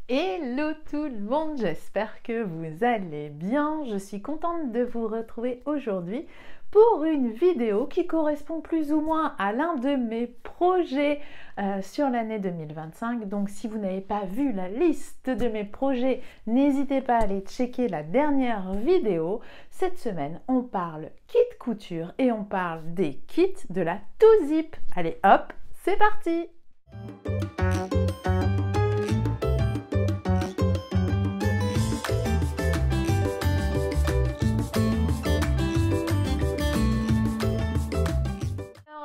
Hello tout le monde, j'espère que vous allez bien. Je suis contente de vous retrouver aujourd'hui pour une vidéo qui correspond plus ou moins à l'un de mes projets sur l'année 2025. Donc si vous n'avez pas vu la liste de mes projets, n'hésitez pas à aller checker la dernière vidéo. Cette semaine, on parle kit couture et on parle des kits de la Two-Zip. Allez hop, c'est parti!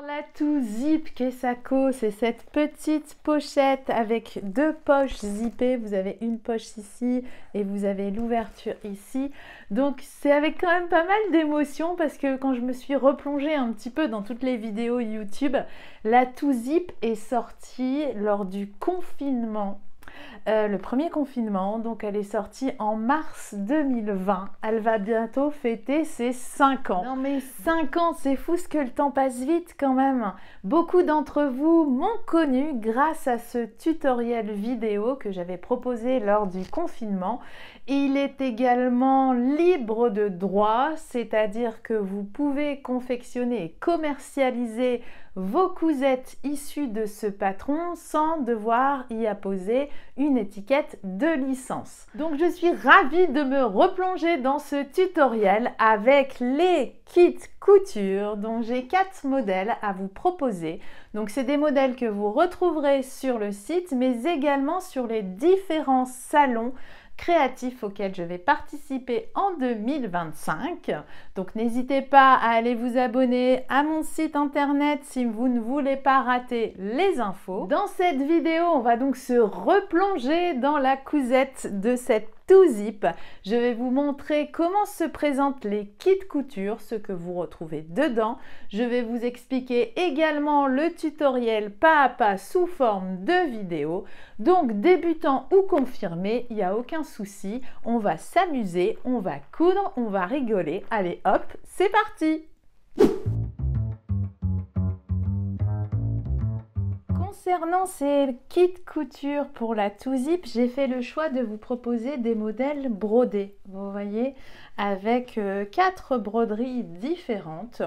La Two-Zip Kessako, c'est cette petite pochette avec deux poches zippées. Vous avez une poche ici et vous avez l'ouverture ici. Donc c'est avec quand même pas mal d'émotions parce que quand je me suis replongée un petit peu dans toutes les vidéos YouTube, la Two-Zip est sortie lors du confinement. Le premier confinement, donc elle est sortie en mars 2020. Elle va bientôt fêter ses 5 ans. Non mais 5 ans, c'est fou ce que le temps passe vite quand même. Beaucoup d'entre vous m'ont connu grâce à ce tutoriel vidéo que j'avais proposé lors du confinement. Il est également libre de droit, c'est-à-dire que vous pouvez confectionner et commercialiser vos cousettes issues de ce patron sans devoir y apposer une étiquette de licence. Donc je suis ravie de me replonger dans ce tutoriel avec les kits couture. Donc j'ai 4 modèles à vous proposer. Donc c'est des modèles que vous retrouverez sur le site mais également sur les différents salons créatifs auxquels je vais participer en 2025. Donc n'hésitez pas à aller vous abonner à mon site internet si vous ne voulez pas rater les infos. Dans cette vidéo, on va donc se replonger dans la cousette de cette Two-Zip. Je vais vous montrer comment se présentent les kits couture, ce que vous retrouvez dedans. Je vais vous expliquer également le tutoriel pas à pas sous forme de vidéo. Donc débutant ou confirmé, il n'y a aucun souci. On va s'amuser, on va coudre, on va rigoler. Allez hop, c'est parti! Concernant ces kits couture pour la Two-Zip, j'ai fait le choix de vous proposer des modèles brodés. Vous voyez, avec 4 broderies différentes.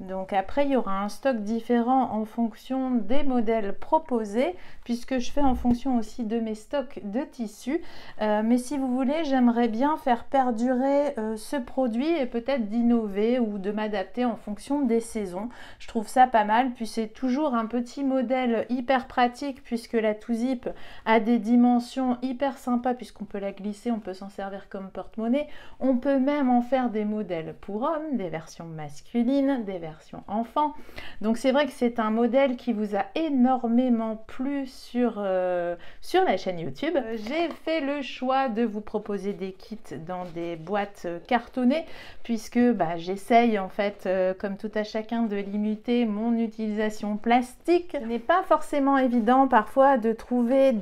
Donc après, il y aura un stock différent en fonction des modèles proposés, puisque je fais en fonction aussi de mes stocks de tissus. Mais si vous voulez, j'aimerais bien faire perdurer ce produit et peut-être d'innover ou de m'adapter en fonction des saisons. Je trouve ça pas mal, puis c'est toujours un petit modèle hyper pratique, puisque la Two-Zip a des dimensions hyper sympas, puisqu'on peut la glisser, on peut s'en servir comme porte-monnaie. On peut même en faire des modèles pour hommes, des versions masculines, des versions enfants. Donc c'est vrai que c'est un modèle qui vous a énormément plu sur la chaîne YouTube. J'ai fait le choix de vous proposer des kits dans des boîtes cartonnées, puisque j'essaye en fait, comme tout à chacun, de limiter mon utilisation plastique. Ce n'est pas forcément évident parfois de trouver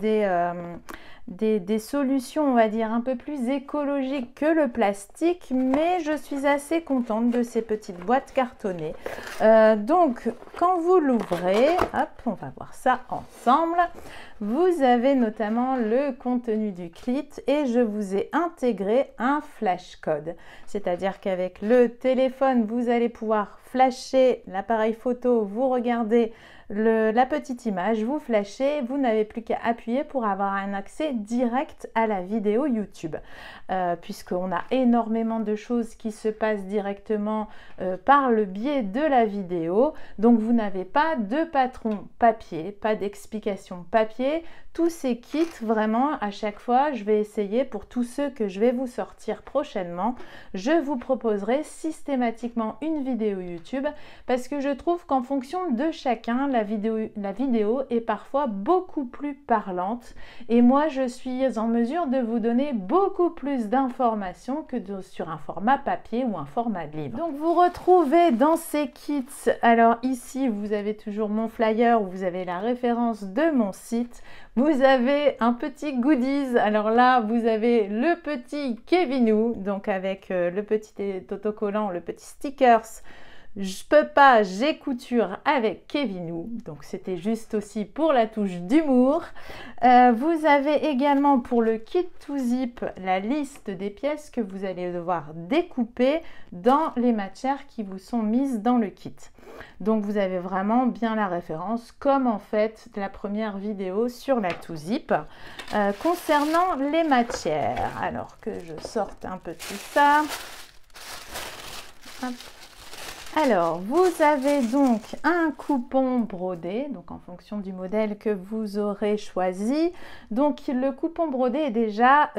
des solutions, on va dire, un peu plus écologiques que le plastique, mais je suis assez contente de ces petites boîtes cartonnées. Donc, quand vous l'ouvrez, hop, on va voir ça ensemble. Vous avez notamment le contenu du kit et je vous ai intégré un flash code. C'est-à-dire qu'avec le téléphone, vous allez pouvoir flasher l'appareil photo, vous regardez la petite image, vous flashez, vous n'avez plus qu'à appuyer pour avoir un accès direct à la vidéo YouTube. Puisqu'on a énormément de choses qui se passent directement par le biais de la vidéo. Donc vous n'avez pas de patron papier, pas d'explication papier. Tous ces kits, vraiment, à chaque fois, je vais essayer, pour tous ceux que je vais vous sortir prochainement, je vous proposerai systématiquement une vidéo YouTube parce que je trouve qu'en fonction de chacun, la vidéo est parfois beaucoup plus parlante et moi, je suis en mesure de vous donner beaucoup plus d'informations que sur un format papier ou un format livre. Donc, vous retrouvez dans ces kits, alors ici, vous avez toujours mon flyer où vous avez la référence de mon site. Vous avez un petit goodies, alors là vous avez le petit Kevinou, donc avec le petit autocollant, le petit stickers Je peux pas, j'ai couture avec Kevinou, donc c'était juste aussi pour la touche d'humour. Vous avez également pour le kit to zip la liste des pièces que vous allez devoir découper dans les matières qui vous sont mises dans le kit. Donc vous avez vraiment bien la référence comme en fait la première vidéo sur la to zip. Concernant les matières, alors que je sorte un peu tout ça. Hop. Alors, vous avez donc un coupon brodé, donc en fonction du modèle que vous aurez choisi. Donc, le coupon brodé est déjà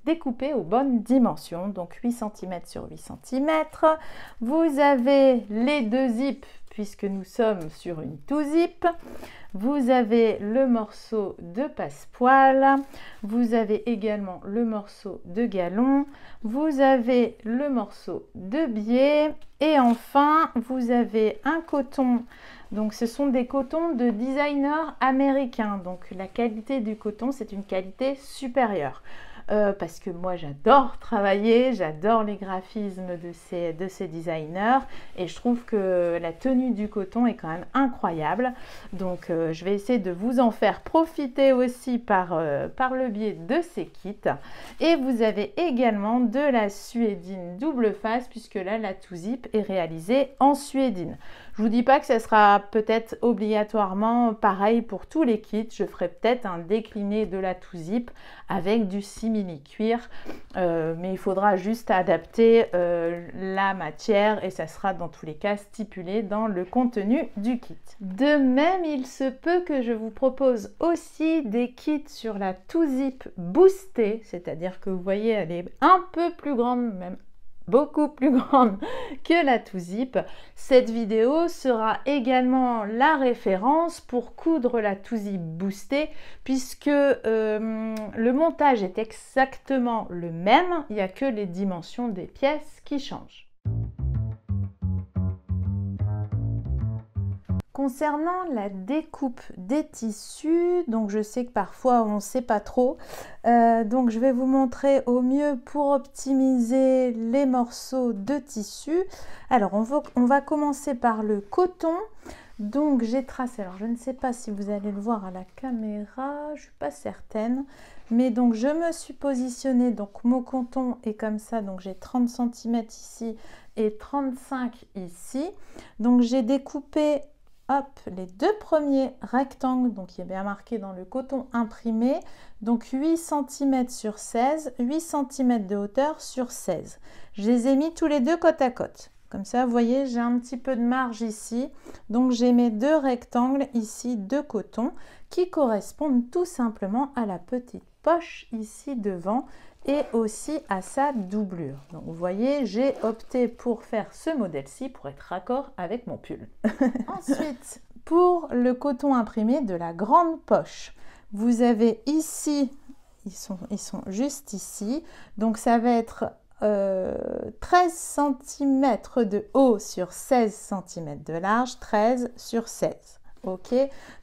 découpé aux bonnes dimensions, donc 8 cm sur 8 cm. Vous avez les deux zips, puisque nous sommes sur une to zip. Vous avez le morceau de passepoil, vous avez également le morceau de galon, vous avez le morceau de biais et enfin vous avez un coton. Donc ce sont des cotons de designers américains. Donc la qualité du coton, c'est une qualité supérieure. Parce que moi j'adore travailler, j'adore les graphismes de ces designers et je trouve que la tenue du coton est quand même incroyable. Donc je vais essayer de vous en faire profiter aussi par le biais de ces kits. Et vous avez également de la suédine double face puisque là la to zip est réalisée en suédine. Je vous dis pas que ça sera peut-être obligatoirement pareil pour tous les kits. Je ferai peut-être un décliné de la to zip avec du simili cuir, mais il faudra juste adapter la matière et ça sera dans tous les cas stipulé dans le contenu du kit. De même, il se peut que je vous propose aussi des kits sur la to zip boostée, c'est-à-dire que vous voyez, elle est un peu plus grande, même beaucoup plus grande que la to zip. Cette vidéo sera également la référence pour coudre la to zip boostée puisque le montage est exactement le même, il n'y a que les dimensions des pièces qui changent. Concernant la découpe des tissus, donc je sais que parfois on ne sait pas trop, donc je vais vous montrer au mieux pour optimiser les morceaux de tissu. Alors on va commencer par le coton. Donc j'ai tracé, alors je ne sais pas si vous allez le voir à la caméra, je ne suis pas certaine, mais donc je me suis positionnée, donc mon coton est comme ça, donc j'ai 30 cm ici et 35 ici. Donc j'ai découpé les deux premiers rectangles, donc il est bien marqué dans le coton imprimé, donc 8 cm sur 16, 8 cm de hauteur sur 16. Je les ai mis tous les deux côte à côte. Comme ça, vous voyez, j'ai un petit peu de marge ici. Donc, j'ai mes deux rectangles ici de coton qui correspondent tout simplement à la petite poche ici devant et aussi à sa doublure. Donc, vous voyez, j'ai opté pour faire ce modèle-ci pour être raccord avec mon pull. Ensuite, pour le coton imprimé de la grande poche, vous avez ici, ils sont juste ici. Donc, ça va être 13 cm de haut sur 16 cm de large, 13 sur 16. Ok,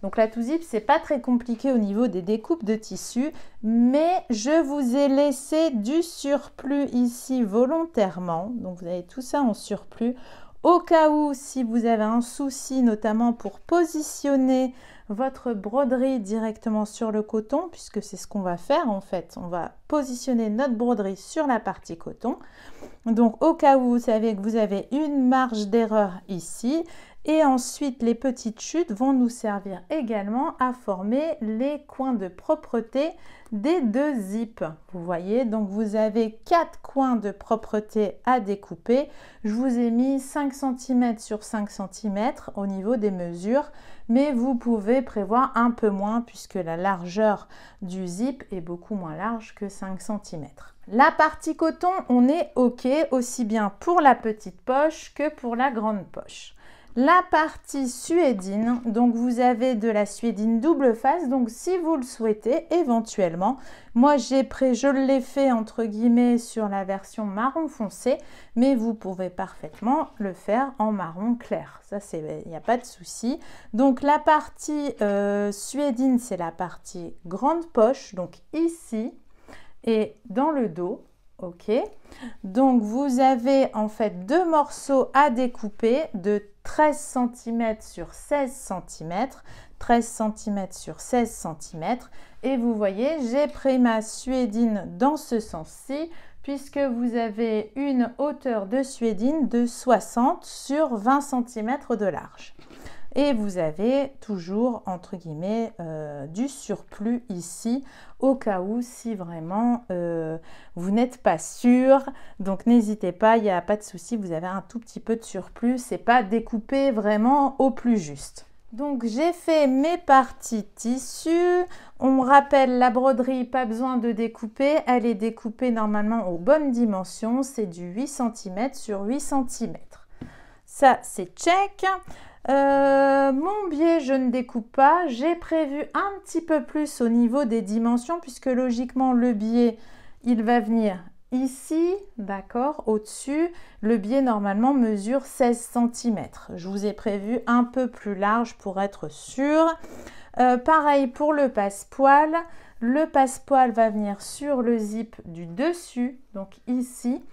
donc la to zip, c'est pas très compliqué au niveau des découpes de tissu, mais je vous ai laissé du surplus ici volontairement. Donc vous avez tout ça en surplus au cas où, si vous avez un souci, notamment pour positionner votre broderie directement sur le coton, puisque c'est ce qu'on va faire en fait. On va positionner notre broderie sur la partie coton. Donc au cas où vous savez que vous avez une marge d'erreur ici. Et ensuite, les petites chutes vont nous servir également à former les coins de propreté des deux zips. Vous voyez, donc vous avez 4 coins de propreté à découper. Je vous ai mis 5 cm sur 5 cm au niveau des mesures, mais vous pouvez prévoir un peu moins puisque la largeur du zip est beaucoup moins large que 5 cm. La partie coton, on est OK aussi bien pour la petite poche que pour la grande poche. La partie suédine, donc vous avez de la suédine double face, donc si vous le souhaitez éventuellement, moi je l'ai fait entre guillemets sur la version marron foncé, mais vous pouvez parfaitement le faire en marron clair, ça il n'y a pas de souci. Donc la partie suédine, c'est la partie grande poche, donc ici et dans le dos. ok. Donc vous avez en fait deux morceaux à découper de 13 cm sur 16 cm, 13 cm sur 16 cm. Et vous voyez, j'ai pris ma suédine dans ce sens-ci, puisque vous avez une hauteur de suédine de 60 sur 20 cm de large. Et vous avez toujours, entre guillemets, du surplus ici, au cas où, si vraiment vous n'êtes pas sûr. Donc, n'hésitez pas, il n'y a pas de souci, vous avez un tout petit peu de surplus. Ce n'est pas découpé vraiment au plus juste. Donc, j'ai fait mes parties tissu. On me rappelle, la broderie, pas besoin de découper. Elle est découpée normalement aux bonnes dimensions. C'est du 8 cm sur 8 cm. Ça, c'est check. Mon biais, je ne découpe pas. J'ai prévu un petit peu plus au niveau des dimensions puisque logiquement, le biais, il va venir ici, d'accord, au-dessus. Le biais, normalement, mesure 16 cm. Je vous ai prévu un peu plus large pour être sûr. Pareil pour le passepoil. Le passepoil va venir sur le zip du dessus, donc ici.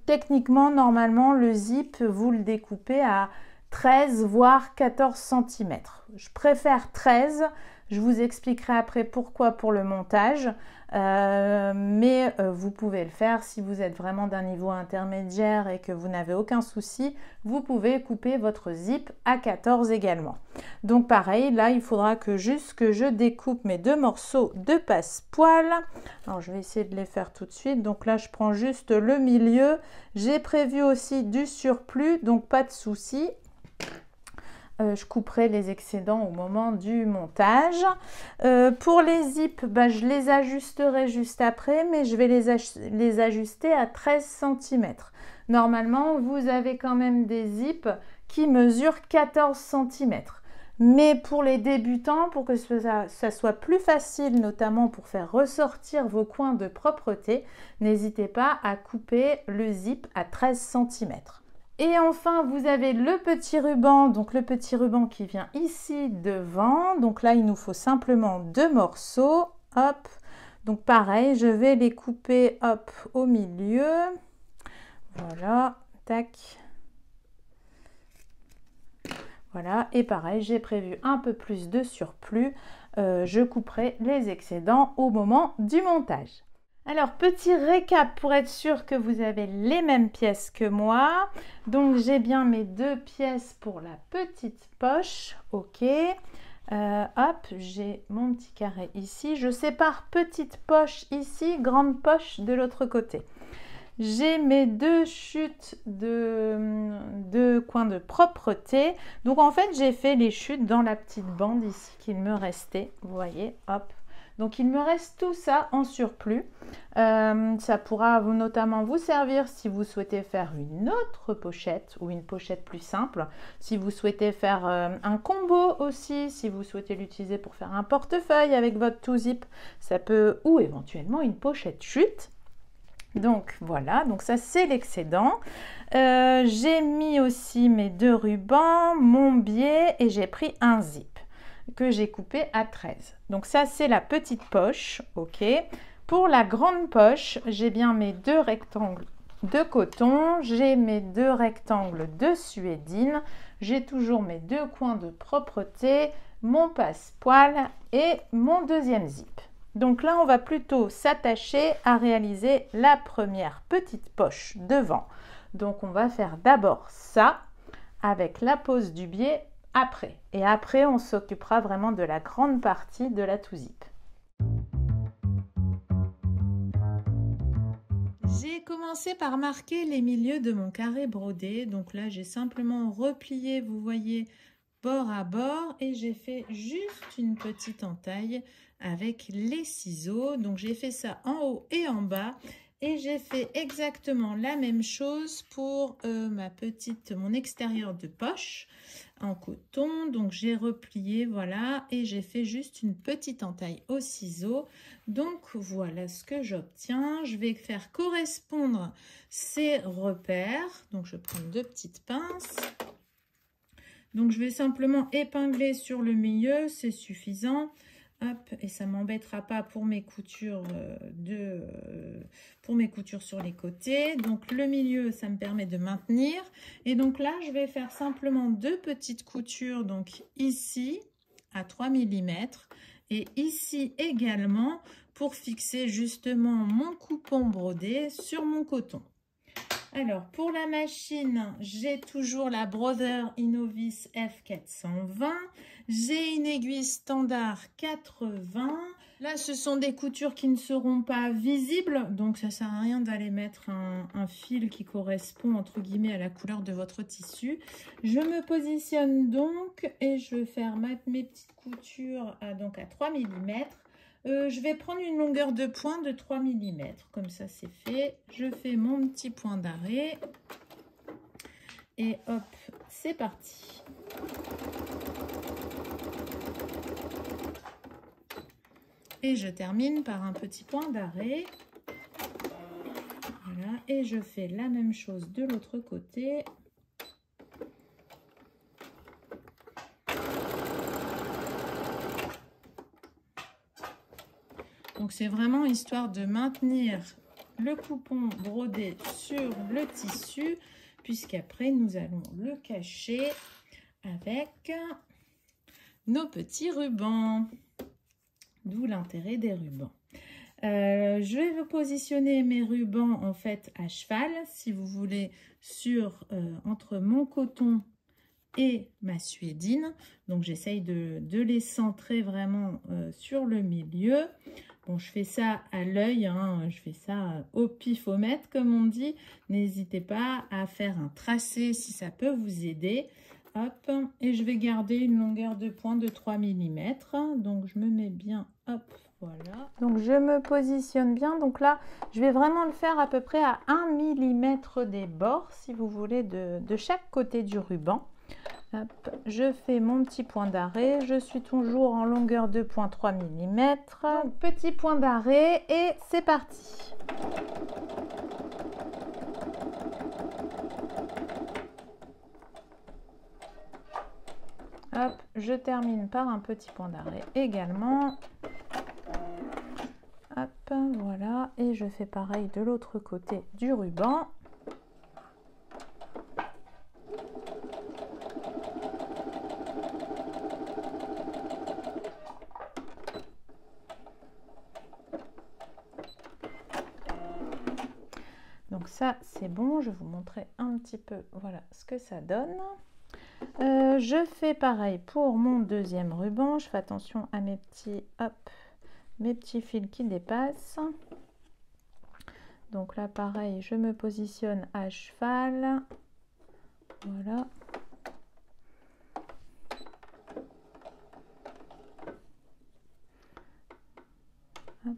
Techniquement, normalement, le zip, vous le découpez à 13 voire 14 cm. Je préfère 13. Je vous expliquerai après pourquoi pour le montage. Mais vous pouvez le faire si vous êtes vraiment d'un niveau intermédiaire et que vous n'avez aucun souci. Vous pouvez couper votre zip à 14 également. Donc pareil, là il faudra que je découpe mes deux morceaux de passepoil. Alors je vais essayer de les faire tout de suite. Donc là je prends juste le milieu. J'ai prévu aussi du surplus, donc pas de souci. Je couperai les excédents au moment du montage. Pour les zips, je les ajusterai juste après, mais je vais les ajuster à 13 cm. Normalement, vous avez quand même des zips qui mesurent 14 cm. Mais pour les débutants, pour que ça soit plus facile, notamment pour faire ressortir vos coins de propreté, n'hésitez pas à couper le zip à 13 cm. Et enfin, vous avez le petit ruban, donc le petit ruban qui vient ici devant. Donc là, il nous faut simplement deux morceaux. Hop. Donc pareil, je vais les couper, hop, au milieu. Voilà, tac. Voilà, et pareil, j'ai prévu un peu plus de surplus. Je couperai les excédents au moment du montage. Alors, petit récap pour être sûr que vous avez les mêmes pièces que moi. Donc, j'ai bien mes deux pièces pour la petite poche. Ok. Hop, j'ai mon petit carré ici. Je sépare petite poche ici, grande poche de l'autre côté. J'ai mes deux chutes de coins de propreté. Donc, en fait, j'ai fait les chutes dans la petite bande ici qu'il me restait. Vous voyez, hop. Donc, il me reste tout ça en surplus. Ça pourra notamment vous servir si vous souhaitez faire une autre pochette ou une pochette plus simple. Si vous souhaitez faire un combo aussi, si vous souhaitez l'utiliser pour faire un portefeuille avec votre tout zip, ça peut, ou éventuellement une pochette chute. Donc voilà, donc ça c'est l'excédent. J'ai mis aussi mes deux rubans, mon biais et j'ai pris un zip que j'ai coupé à 13. Donc ça c'est la petite poche, ok. Pour la grande poche, j'ai bien mes deux rectangles de coton, j'ai mes deux rectangles de suédine, j'ai toujours mes deux coins de propreté, mon passepoil et mon deuxième zip. Donc là, on va plutôt s'attacher à réaliser la première petite poche devant. Donc on va faire d'abord ça avec la pose du biais après. Et après, on s'occupera vraiment de la grande partie de la tout zip. J'ai commencé par marquer les milieux de mon carré brodé. Donc là, j'ai simplement replié, vous voyez, bord à bord et j'ai fait juste une petite entaille avec les ciseaux. Donc j'ai fait ça en haut et en bas et j'ai fait exactement la même chose pour mon extérieur de poche en coton. Donc j'ai replié, voilà, et j'ai fait juste une petite entaille au ciseau. Donc voilà ce que j'obtiens. Je vais faire correspondre ces repères. Donc je prends deux petites pinces. Donc, je vais simplement épingler sur le milieu, c'est suffisant. Hop, et ça m'embêtera pas pour mes coutures pour mes coutures sur les côtés. Donc le milieu, ça me permet de maintenir. Et donc là, je vais faire simplement 2 petites coutures, donc ici à 3 mm et ici également pour fixer justement mon coupon brodé sur mon coton. Alors, pour la machine, j'ai toujours la Brother Innovis F420. J'ai une aiguille standard 80. Là, ce sont des coutures qui ne seront pas visibles. Donc, ça ne sert à rien d'aller mettre un fil qui correspond, entre guillemets, à la couleur de votre tissu. Je me positionne donc et je vais faire mes petites coutures donc à 3 mm. Je vais prendre une longueur de point de 3 mm, comme ça c'est fait. Je fais mon petit point d'arrêt et hop, c'est parti. Et je termine par un petit point d'arrêt. Voilà, et je fais la même chose de l'autre côté. Donc, c'est vraiment histoire de maintenir le coupon brodé sur le tissu, puisqu'après, nous allons le cacher avec nos petits rubans. D'où l'intérêt des rubans. Je vais vous positionner mes rubans, en fait, à cheval, si vous voulez, entre mon coton et ma suédine. Donc, j'essaye de les centrer vraiment sur le milieu. Bon, je fais ça à l'œil, hein, je fais ça au pifomètre, comme on dit. N'hésitez pas à faire un tracé si ça peut vous aider. Hop, et je vais garder une longueur de pointe de 3 mm. Donc, je me mets bien, hop, voilà. Donc, je me positionne bien. Donc là, je vais vraiment le faire à peu près à 1 mm des bords, si vous voulez, de chaque côté du ruban. Hop, je fais mon petit point d'arrêt. Je suis toujours en longueur de point 3 mm. Donc, petit point d'arrêt et c'est parti. Hop, je termine par un petit point d'arrêt également. Hop, voilà. Et je fais pareil de l'autre côté du ruban. Donc ça, c'est bon. Je vais vous montrer un petit peu, voilà, ce que ça donne. Je fais pareil pour mon deuxième ruban. Je fais attention à mes petits fils qui dépassent. Donc là, pareil, je me positionne à cheval. Voilà. Hop.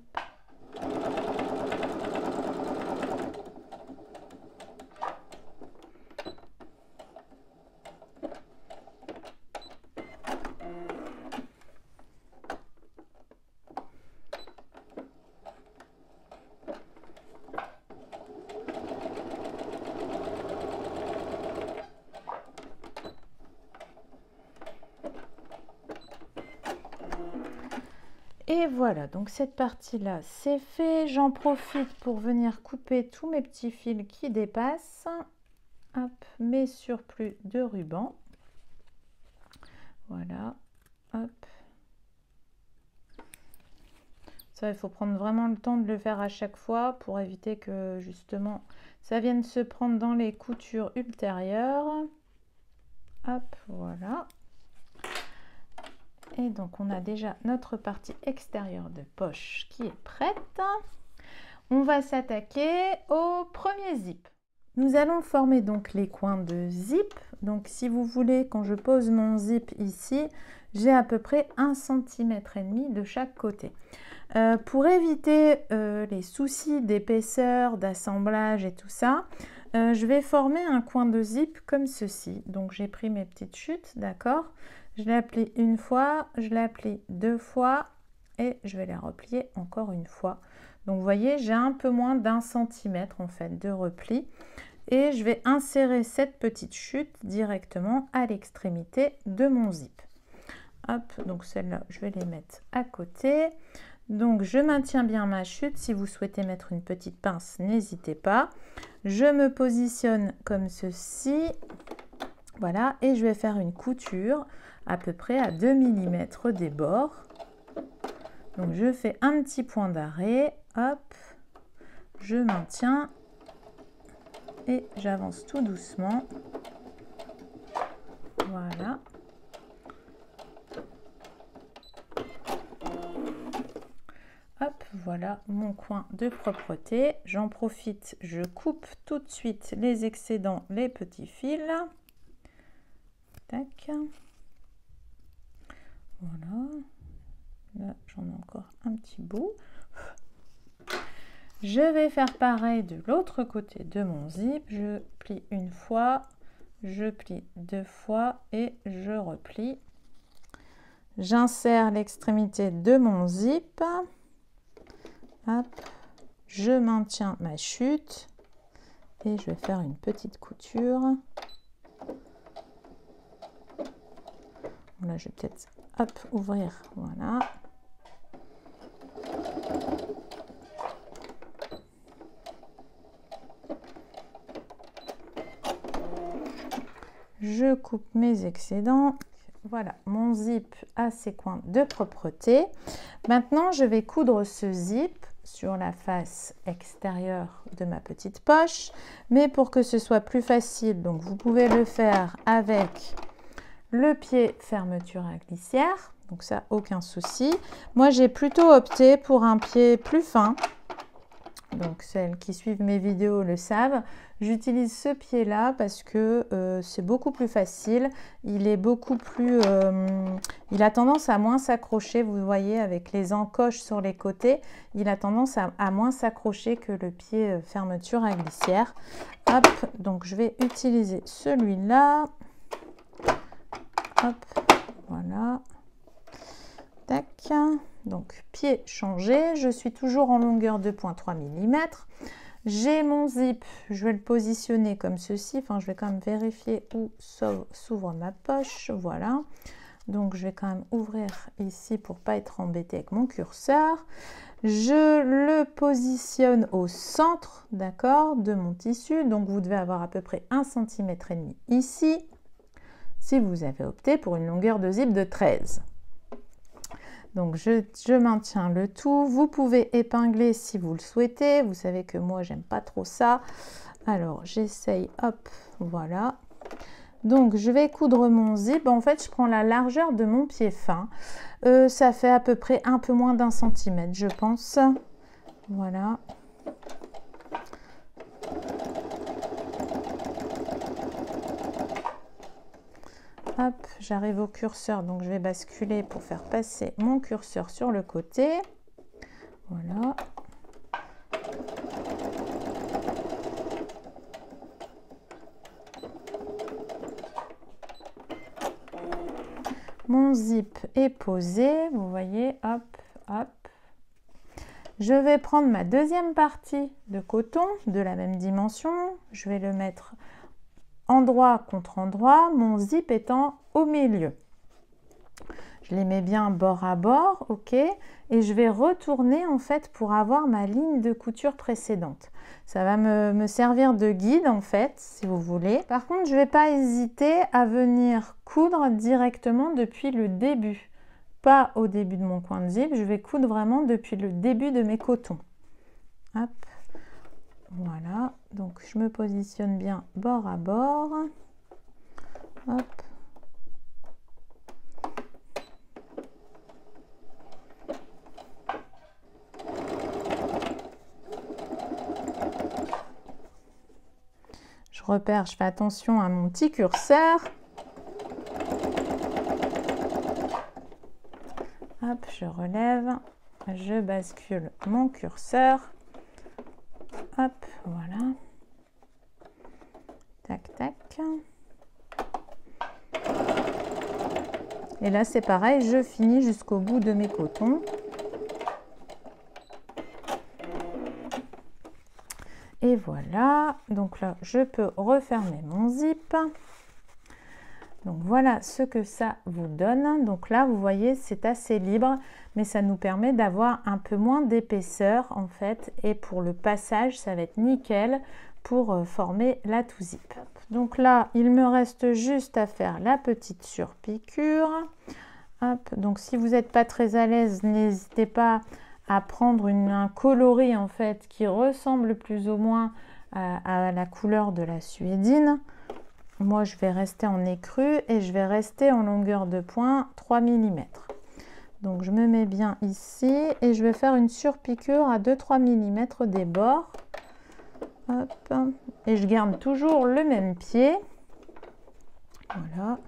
Et voilà, donc cette partie-là, c'est fait. J'en profite pour venir couper tous mes petits fils qui dépassent. Hop, mes surplus de ruban. Voilà, hop. Ça, il faut prendre vraiment le temps de le faire à chaque fois pour éviter que, justement, ça vienne se prendre dans les coutures ultérieures. Hop, voilà. Et donc, on a déjà notre partie extérieure de poche qui est prête. On va s'attaquer au premier zip. Nous allons former donc les coins de zip. Donc, si vous voulez, quand je pose mon zip ici, j'ai à peu près 1,5 cm de chaque côté. Pour éviter les soucis d'épaisseur, d'assemblage et tout ça, je vais former un coin de zip comme ceci. Donc, j'ai pris mes petites chutes, d'accord ? Je l'ai plié une fois, je l'ai plié 2 fois et je vais les replier encore une fois. Donc, vous voyez, j'ai un peu moins d'1 cm en fait de repli. Et je vais insérer cette petite chute directement à l'extrémité de mon zip. Hop, donc celles-là, je vais les mettre à côté. Donc, je maintiens bien ma chute. Si vous souhaitez mettre une petite pince, n'hésitez pas. Je me positionne comme ceci. Voilà, et je vais faire une couture à peu près à 2 mm des bords. Donc, je fais un petit point d'arrêt. Hop, je maintiens et j'avance tout doucement. Voilà. Hop, voilà mon coin de propreté. J'en profite, je coupe tout de suite les excédents, les petits fils. Tac. Voilà. Là, j'en ai encore un petit bout. Je vais faire pareil de l'autre côté de mon zip. Je plie une fois, je plie deux fois et je replie. J'insère l'extrémité de mon zip. Hop, je maintiens ma chute et je vais faire une petite couture. Là, je vais peut-être ouvrir. Voilà. Je coupe mes excédents. Voilà, mon zip a ses coins de propreté. Maintenant, je vais coudre ce zip sur la face extérieure de ma petite poche. Mais pour que ce soit plus facile, donc vous pouvez le faire avec le pied fermeture à glissière. Donc ça, aucun souci. Moi, j'ai plutôt opté pour un pied plus fin. Donc celles qui suivent mes vidéos le savent. J'utilise ce pied-là parce que c'est beaucoup plus facile. Il est beaucoup plus... il a tendance à moins s'accrocher. Vous voyez, avec les encoches sur les côtés, il a tendance à moins s'accrocher que le pied fermeture à glissière. Hop, donc je vais utiliser celui-là. Hop, voilà. Tac. Donc, pied changé. Je suis toujours en longueur 2,3 mm. J'ai mon zip. Je vais le positionner comme ceci. Enfin, je vais quand même vérifier où s'ouvre ma poche. Voilà. Donc, je vais quand même ouvrir ici pour pas être embêtée avec mon curseur. Je le positionne au centre, d'accord, de mon tissu. Donc, vous devez avoir à peu près 1,5 cm ici. Si vous avez opté pour une longueur de zip de 13. Donc, je maintiens le tout. Vous pouvez épingler si vous le souhaitez. Vous savez que moi, j'aime pas trop ça. Alors, j'essaye, hop, voilà. Donc, je vais coudre mon zip. En fait, je prends la largeur de mon pied fin. Ça fait à peu près un peu moins d'1 centimètre, je pense. Voilà. Hop, j'arrive au curseur, donc je vais basculer pour faire passer mon curseur sur le côté. Voilà. Mon zip est posé, vous voyez, hop, hop. Je vais prendre ma deuxième partie de coton de la même dimension. Je vais le mettre endroit contre endroit, mon zip étant au milieu. Je les mets bien bord à bord, ok, et je vais retourner en fait pour avoir ma ligne de couture précédente. Ça va me servir de guide en fait, si vous voulez. Par contre, je ne vais pas hésiter à venir coudre directement depuis le début. Pas au début de mon coin de zip, je vais coudre vraiment depuis le début de mes cotons. Hop. Voilà, donc je me positionne bien bord à bord. Hop. Je repère, je fais attention à mon petit curseur. Hop, je relève, je bascule mon curseur. Hop, voilà. Tac, tac. Et là, c'est pareil, je finis jusqu'au bout de mes cotons. Et voilà. Donc là, je peux refermer mon zip. Donc voilà ce que ça vous donne. Donc là, vous voyez, c'est assez libre, mais ça nous permet d'avoir un peu moins d'épaisseur en fait. Et pour le passage, ça va être nickel pour former la tout-zip. Donc là, il me reste juste à faire la petite surpiqûre. Hop. Donc si vous n'êtes pas très à l'aise, n'hésitez pas à prendre un coloris en fait qui ressemble plus ou moins à la couleur de la suédine. Moi, je vais rester en écru et je vais rester en longueur de point 3 mm. Donc, je me mets bien ici et je vais faire une surpiqûre à 2-3 mm des bords. Hop. Et je garde toujours le même pied. Voilà.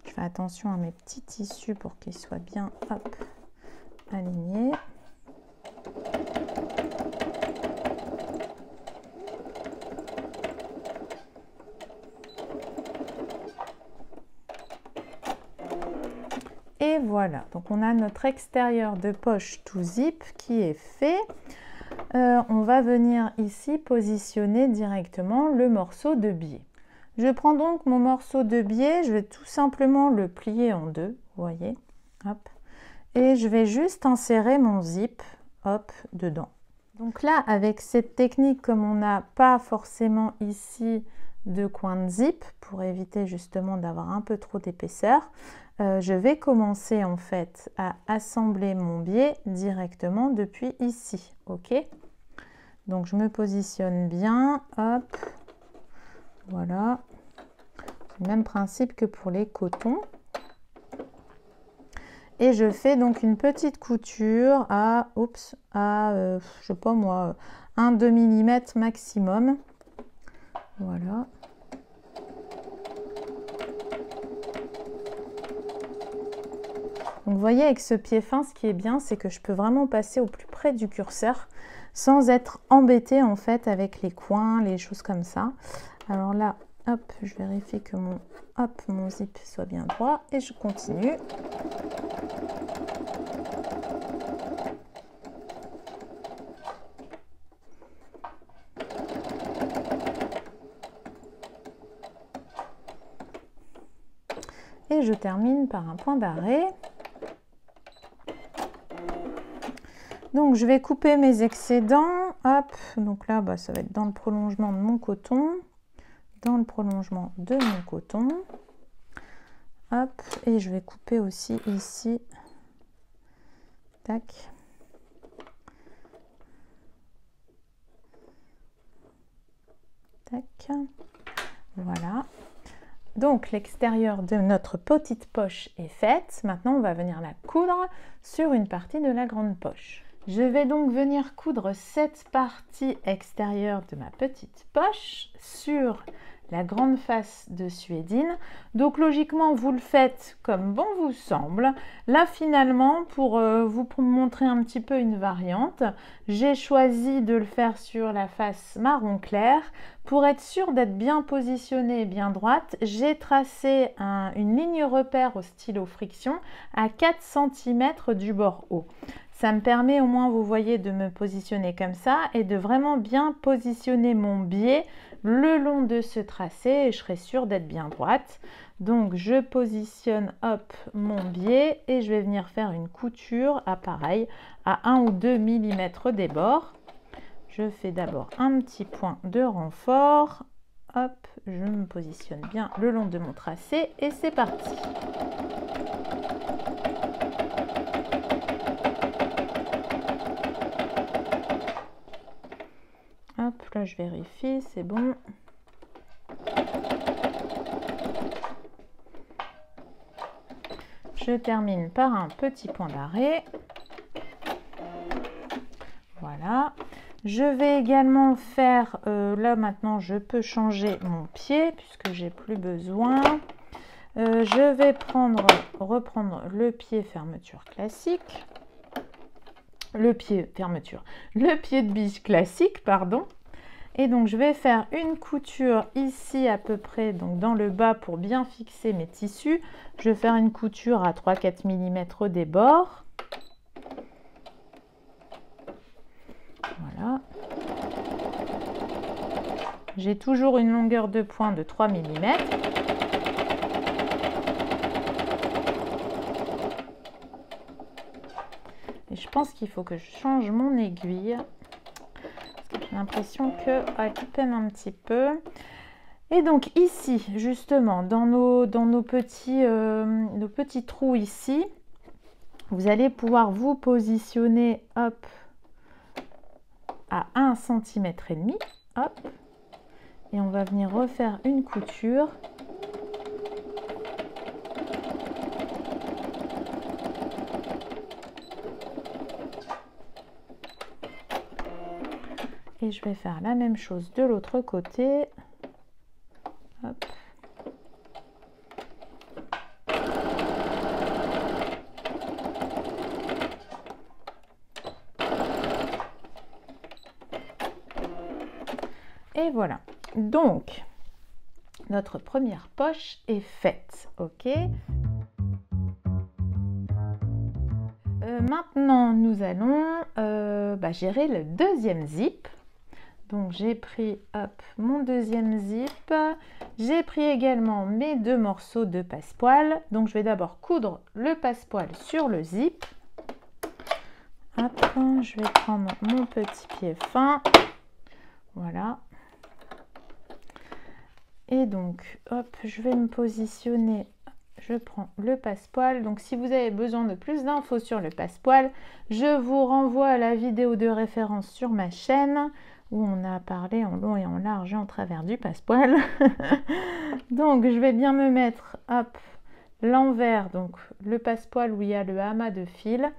Fais attention à mes petits tissus pour qu'ils soient bien alignés. Et voilà, donc on a notre extérieur de poche tout zip qui est fait. On va venir ici positionner directement le morceau de biais. Je prends donc mon morceau de biais, je vais tout simplement le plier en deux, vous voyez, hop, et je vais juste insérer mon zip, hop, dedans. Donc là, avec cette technique, comme on n'a pas forcément ici de coin de zip, pour éviter justement d'avoir un peu trop d'épaisseur, je vais commencer en fait à assembler mon biais directement depuis ici, ok? Donc je me positionne bien, hop. Voilà, le même principe que pour les cotons. Et je fais donc une petite couture à, je sais pas moi, 1-2 mm maximum. Voilà. Donc vous voyez, avec ce pied fin, ce qui est bien, c'est que je peux vraiment passer au plus près du curseur sans être embêtée en fait avec les coins, les choses comme ça. Alors là, hop, je vérifie que mon zip soit bien droit et je continue. Et je termine par un point d'arrêt. Donc je vais couper mes excédents. Hop, donc là, ça va être dans le prolongement de mon coton. Dans le prolongement de mon coton. Hop, et je vais couper aussi ici. Tac. Tac. Voilà. Donc l'extérieur de notre petite poche est faite. Maintenant, on va venir la coudre sur une partie de la grande poche. Je vais donc venir coudre cette partie extérieure de ma petite poche sur la grande face de suédine. Donc logiquement, vous le faites comme bon vous semble. Là, finalement, pour vous montrer un petit peu une variante, j'ai choisi de le faire sur la face marron clair. Pour être sûr d'être bien positionnée et bien droite, j'ai tracé une ligne repère au stylo friction à 4 cm du bord haut. Ça me permet au moins, vous voyez, de me positionner comme ça et de vraiment bien positionner mon biais le long de ce tracé et je serai sûre d'être bien droite. Donc je positionne mon biais et je vais venir faire une couture à pareil à 1 ou 2 mm des bords. Je fais d'abord un petit point de renfort. Hop, je me positionne bien le long de mon tracé et c'est parti. Hop, là je vérifie, c'est bon. Je termine par un petit point d'arrêt. Voilà. Je vais également faire, là maintenant je peux changer mon pied puisque j'ai plus besoin. Je vais reprendre le pied fermeture classique. Le pied de biche classique, pardon. Et donc je vais faire une couture ici à peu près, donc dans le bas pour bien fixer mes tissus. Je vais faire une couture à 3-4 mm des bords. Voilà. J'ai toujours une longueur de point de 3 mm. Et je pense qu'il faut que je change mon aiguille. J'ai l'impression qu'elle peine un petit peu. Et donc ici, justement, dans nos petits trous ici, vous allez pouvoir vous positionner, hop, à 1,5 cm, hop, et on va venir refaire une couture. Et je vais faire la même chose de l'autre côté. Hop. Et voilà. Donc, notre première poche est faite. Ok. Maintenant, nous allons gérer le deuxième zip. Donc j'ai pris mon deuxième zip, j'ai pris également mes 2 morceaux de passepoil. Donc je vais d'abord coudre le passepoil sur le zip. Hop, je vais prendre mon petit pied fin, voilà. Et donc hop, je vais me positionner, je prends le passepoil. Donc si vous avez besoin de plus d'infos sur le passepoil, je vous renvoie à la vidéo de référence sur ma chaîne, où on a parlé en long et en large et en travers du passepoil. Donc je vais bien me mettre l'envers, donc le passepoil où il y a le amas de fil,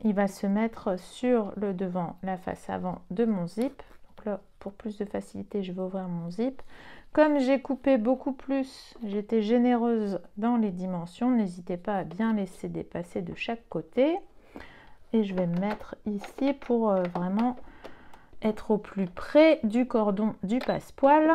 il va se mettre sur le devant, la face avant de mon zip. Donc là, pour plus de facilité, je vais ouvrir mon zip. Comme j'ai coupé beaucoup plus, j'étais généreuse dans les dimensions, n'hésitez pas à bien laisser dépasser de chaque côté. Et je vais me mettre ici pour vraiment être au plus près du cordon du passepoil.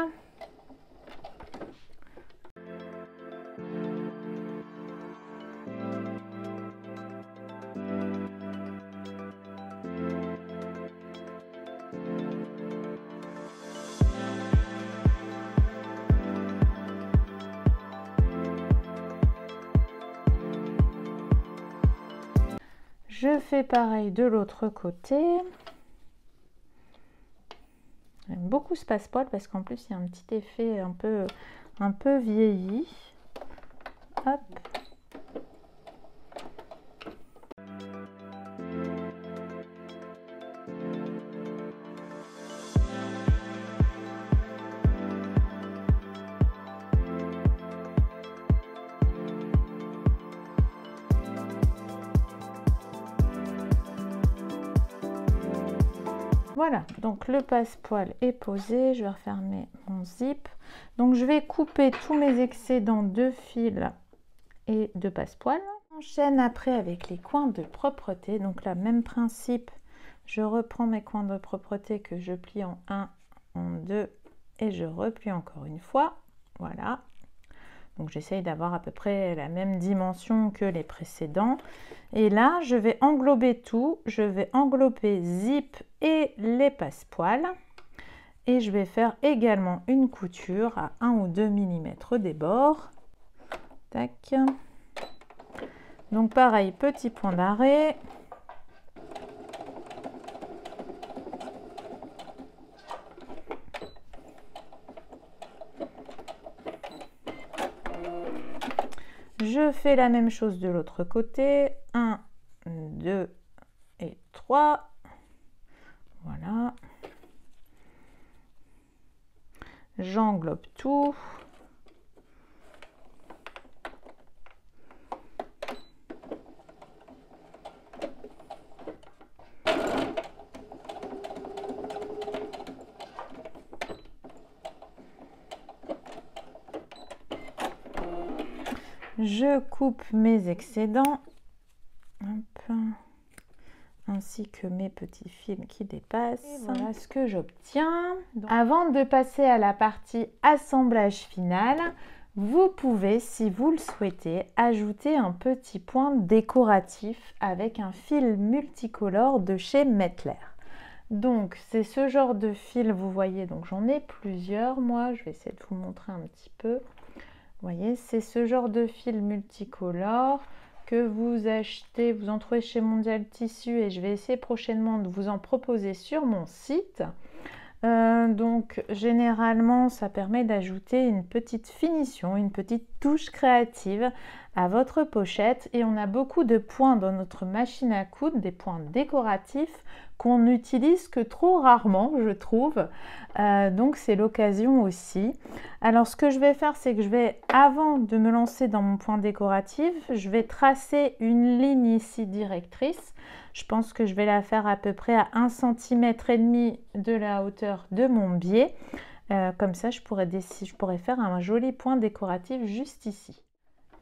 Je fais pareil de l'autre côté. J'aime beaucoup ce passepoil parce qu'en plus il y a un petit effet un peu vieilli. Hop. Voilà, donc le passepoil est posé, je vais refermer mon zip. Donc je vais couper tous mes excédents de fil et de passepoil. J'enchaîne après avec les coins de propreté. Donc là, même principe, je reprends mes coins de propreté que je plie en 1, en 2 et je replie encore une fois. Voilà. Donc j'essaye d'avoir à peu près la même dimension que les précédents. Et là, je vais englober tout. Je vais englober zip et les passepoils. Et je vais faire également une couture à 1 ou 2 mm des bords. Tac. Donc pareil, petit point d'arrêt. Je fais la même chose de l'autre côté. 1, 2 et 3. Voilà. J'englobe tout. Je coupe mes excédents, hop, ainsi que mes petits fils qui dépassent. Et voilà ce que j'obtiens. Avant de passer à la partie assemblage final, vous pouvez, si vous le souhaitez, ajouter un petit point décoratif avec un fil multicolore de chez Mettler. Donc, c'est ce genre de fil, vous voyez, donc j'en ai plusieurs, moi, je vais essayer de vous montrer un petit peu. Vous voyez, c'est ce genre de fil multicolore que vous achetez, vous en trouvez chez Mondial Tissu et je vais essayer prochainement de vous en proposer sur mon site. Donc généralement ça permet d'ajouter une petite finition, une petite touche créative à votre pochette et on a beaucoup de points dans notre machine à coudre, des points décoratifs qu'on n'utilise que trop rarement je trouve, donc c'est l'occasion aussi. Alors ce que je vais faire c'est que je vais, avant de me lancer dans mon point décoratif, je vais tracer une ligne ici directrice. Je pense que je vais la faire à peu près à 1,5 cm de la hauteur de mon biais. Comme ça, je pourrais faire un joli point décoratif juste ici.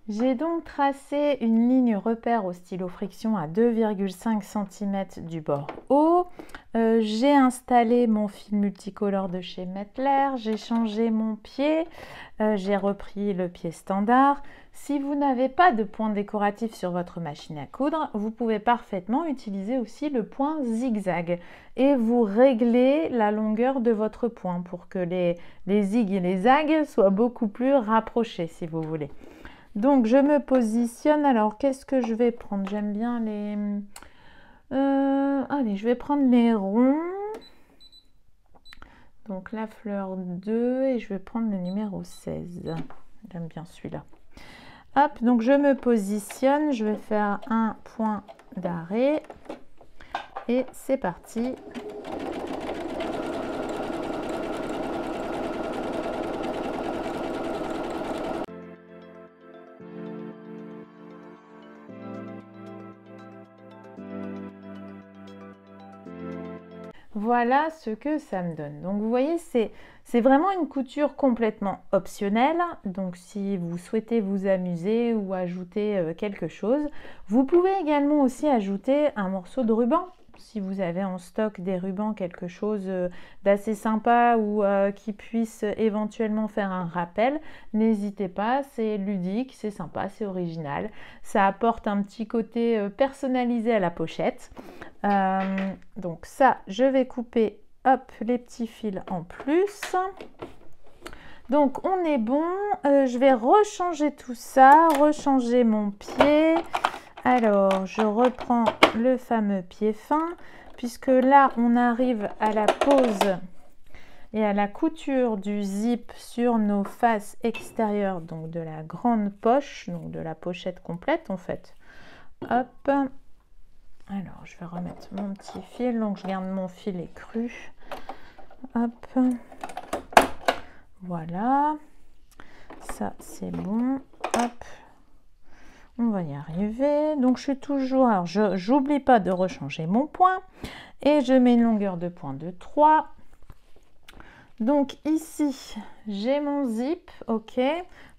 J'ai donc tracé une ligne repère au stylo friction à 2,5 cm du bord haut. J'ai installé mon fil multicolore de chez Mettler, j'ai changé mon pied, j'ai repris le pied standard. Si vous n'avez pas de point décoratif sur votre machine à coudre, vous pouvez parfaitement utiliser aussi le point zigzag et vous réglez la longueur de votre point pour que les zigs et les zags soient beaucoup plus rapprochés si vous voulez. Donc je me positionne, alors qu'est-ce que je vais prendre? J'aime bien les... allez, je vais prendre les ronds. Donc la fleur 2 et je vais prendre le numéro 16. J'aime bien celui-là. Hop, donc je me positionne, je vais faire un point d'arrêt et c'est parti. Voilà ce que ça me donne. Donc vous voyez, c'est vraiment une couture complètement optionnelle. Donc si vous souhaitez vous amuser ou ajouter quelque chose, vous pouvez également aussi ajouter un morceau de ruban. Si vous avez en stock des rubans, quelque chose d'assez sympa ou qui puisse éventuellement faire un rappel, n'hésitez pas, c'est ludique, c'est sympa, c'est original. Ça apporte un petit côté personnalisé à la pochette. Donc ça, je vais couper hop, les petits fils en plus. Donc on est bon, je vais rechanger tout ça, rechanger mon pied. Alors, je reprends le fameux pied fin, puisque là, on arrive à la pose et à la couture du zip sur nos faces extérieures, donc de la grande poche, donc de la pochette complète en fait. Hop. Alors, je vais remettre mon petit fil, donc je garde mon fil écru. Hop. Voilà. Ça, c'est bon. Hop. On va y arriver. Donc je suis toujours, alors j'oublie pas de rechanger mon point et je mets une longueur de point de 3. Donc ici j'ai mon zip, ok.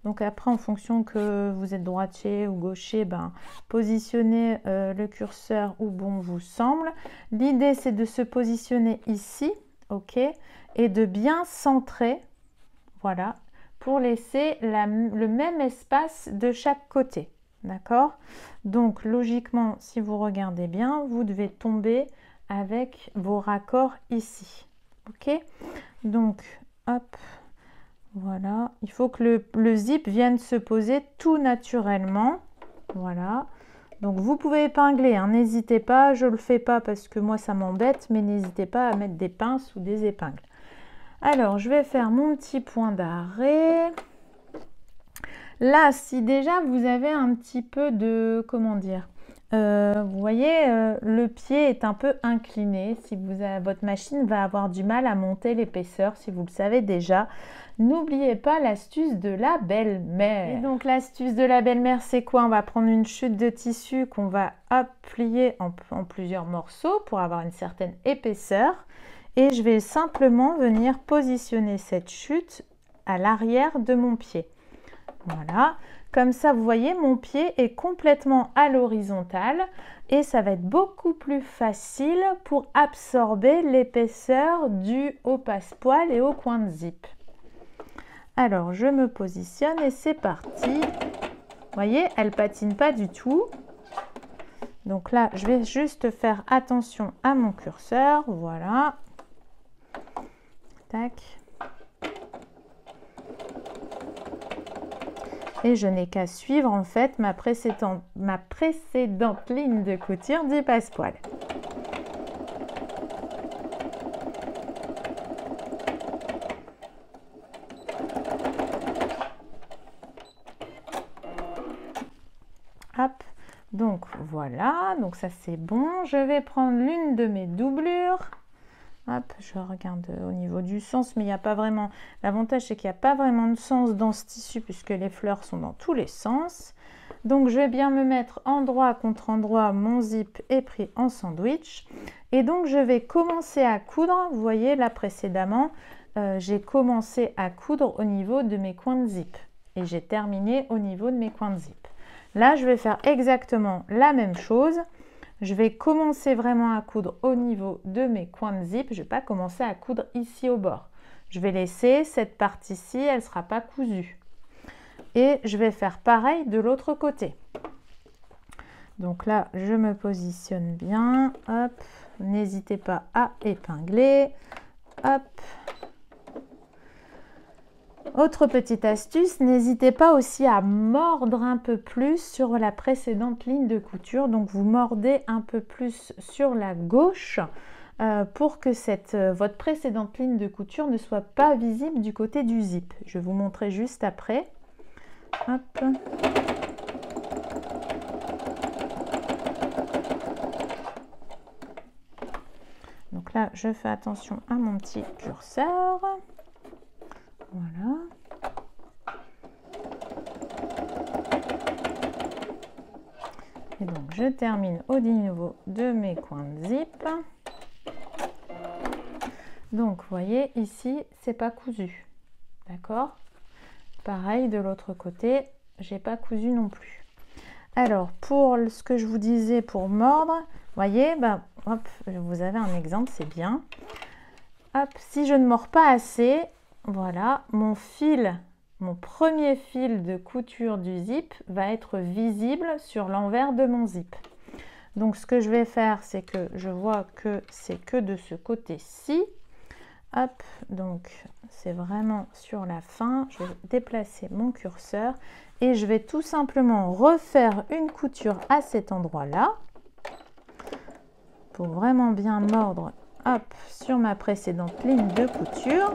Donc après en fonction que vous êtes droitier ou gaucher, ben positionnez le curseur où bon vous semble. L'idée c'est de se positionner ici, ok, et de bien centrer, voilà, pour laisser le même espace de chaque côté. D'accord? Donc logiquement, si vous regardez bien, vous devez tomber avec vos raccords ici. Ok? Donc, hop, voilà. Il faut que le zip vienne se poser tout naturellement. Voilà. Donc vous pouvez épingler, hein, n'hésitez pas. Je ne le fais pas parce que moi ça m'embête, mais n'hésitez pas à mettre des pinces ou des épingles. Alors, je vais faire mon petit point d'arrêt. Là, si déjà vous avez un petit peu de, comment dire, vous voyez, le pied est un peu incliné. Si votre machine va avoir du mal à monter l'épaisseur, si vous le savez déjà, n'oubliez pas l'astuce de la belle-mère. Et donc l'astuce de la belle-mère, c'est quoi? On va prendre une chute de tissu qu'on va plier en plusieurs morceaux pour avoir une certaine épaisseur. Et je vais simplement venir positionner cette chute à l'arrière de mon pied. Voilà, comme ça vous voyez mon pied est complètement à l'horizontale et ça va être beaucoup plus facile pour absorber l'épaisseur du haut passepoil et au coin de zip. Alors je me positionne et c'est parti. Vous voyez, elle patine pas du tout. Donc là, je vais juste faire attention à mon curseur. Voilà. Tac. Et je n'ai qu'à suivre en fait ma précédente ligne de couture du passepoil. Hop, donc voilà, donc ça c'est bon. Je vais prendre l'une de mes doublures. Hop, je regarde au niveau du sens, mais il n'y a pas vraiment... L'avantage, c'est qu'il n'y a pas vraiment de sens dans ce tissu puisque les fleurs sont dans tous les sens. Donc, je vais bien me mettre endroit contre endroit. Mon zip est pris en sandwich. Et donc, je vais commencer à coudre. Vous voyez, là, précédemment, j'ai commencé à coudre au niveau de mes coins de zip. Et j'ai terminé au niveau de mes coins de zip. Là, je vais faire exactement la même chose. Je vais commencer vraiment à coudre au niveau de mes coins de zip. Je ne vais pas commencer à coudre ici au bord. Je vais laisser cette partie-ci, elle ne sera pas cousue. Et je vais faire pareil de l'autre côté. Donc là, je me positionne bien. Hop, n'hésitez pas à épingler. Hop. Autre petite astuce, n'hésitez pas aussi à mordre un peu plus sur la précédente ligne de couture. Donc vous mordez un peu plus sur la gauche pour que votre précédente ligne de couture ne soit pas visible du côté du zip. Je vais vous montrer juste après. Hop. Donc là, je fais attention à mon petit curseur. Voilà. Et donc, je termine au niveau de mes coins de zip. Donc, vous voyez, ici, c'est pas cousu. D'accord? Pareil, de l'autre côté, j'ai pas cousu non plus. Alors, pour ce que je vous disais pour mordre, vous voyez, ben, hop, vous avez un exemple, c'est bien. Hop, si je ne mords pas assez, voilà, mon premier fil de couture du zip va être visible sur l'envers de mon zip. Donc, ce que je vais faire, c'est que je vois que c'est que de ce côté-ci. Hop, donc c'est vraiment sur la fin. Je vais déplacer mon curseur et je vais tout simplement refaire une couture à cet endroit-là pour vraiment bien mordre, hop, sur ma précédente ligne de couture.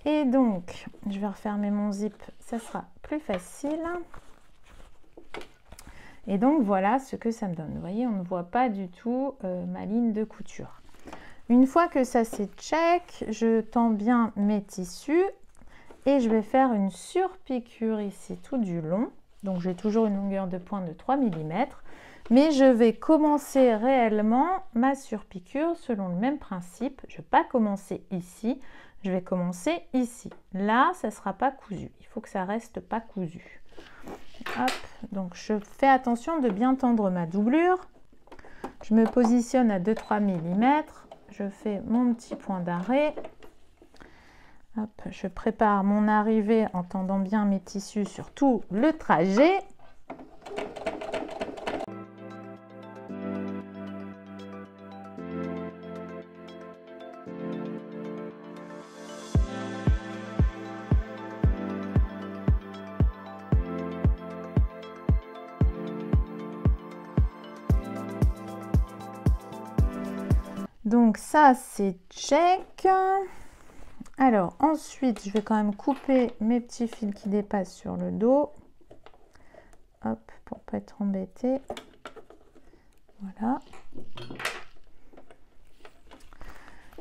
Et donc, je vais refermer mon zip, ça sera plus facile. Et donc, voilà ce que ça me donne. Vous voyez, on ne voit pas du tout ma ligne de couture. Une fois que ça c'est check, je tends bien mes tissus et je vais faire une surpiqûre ici tout du long. Donc, j'ai toujours une longueur de pointe de 3 mm. Mais je vais commencer réellement ma surpiqûre selon le même principe. Je ne vais pas commencer ici. Je vais commencer ici. Là, ça ne sera pas cousu. Il faut que ça reste pas cousu. Hop, donc je fais attention de bien tendre ma doublure. Je me positionne à 2-3 mm. Je fais mon petit point d'arrêt. Hop, je prépare mon arrivée en tendant bien mes tissus sur tout le trajet. Donc ça c'est check. Alors ensuite je vais quand même couper mes petits fils qui dépassent sur le dos. Hop, pour pas être embêté. Voilà.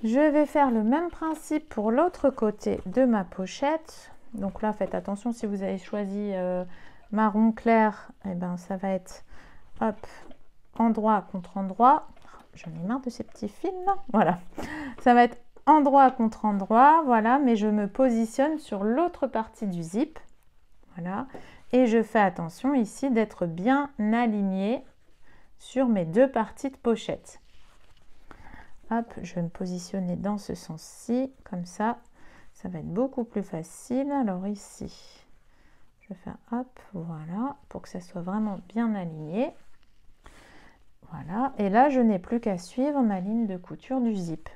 Je vais faire le même principe pour l'autre côté de ma pochette. Donc là faites attention, si vous avez choisi marron clair, et ben ça va être hop, endroit contre endroit. J'en ai marre de ces petits fils là. Voilà, ça va être endroit contre endroit, voilà, mais je me positionne sur l'autre partie du zip, voilà, et je fais attention ici d'être bien alignée sur mes deux parties de pochette. hop, je vais me positionner dans ce sens-ci, comme ça va être beaucoup plus facile. Alors ici, je vais faire hop, voilà, pour que ça soit vraiment bien aligné. Voilà, et là, je n'ai plus qu'à suivre ma ligne de couture du zip.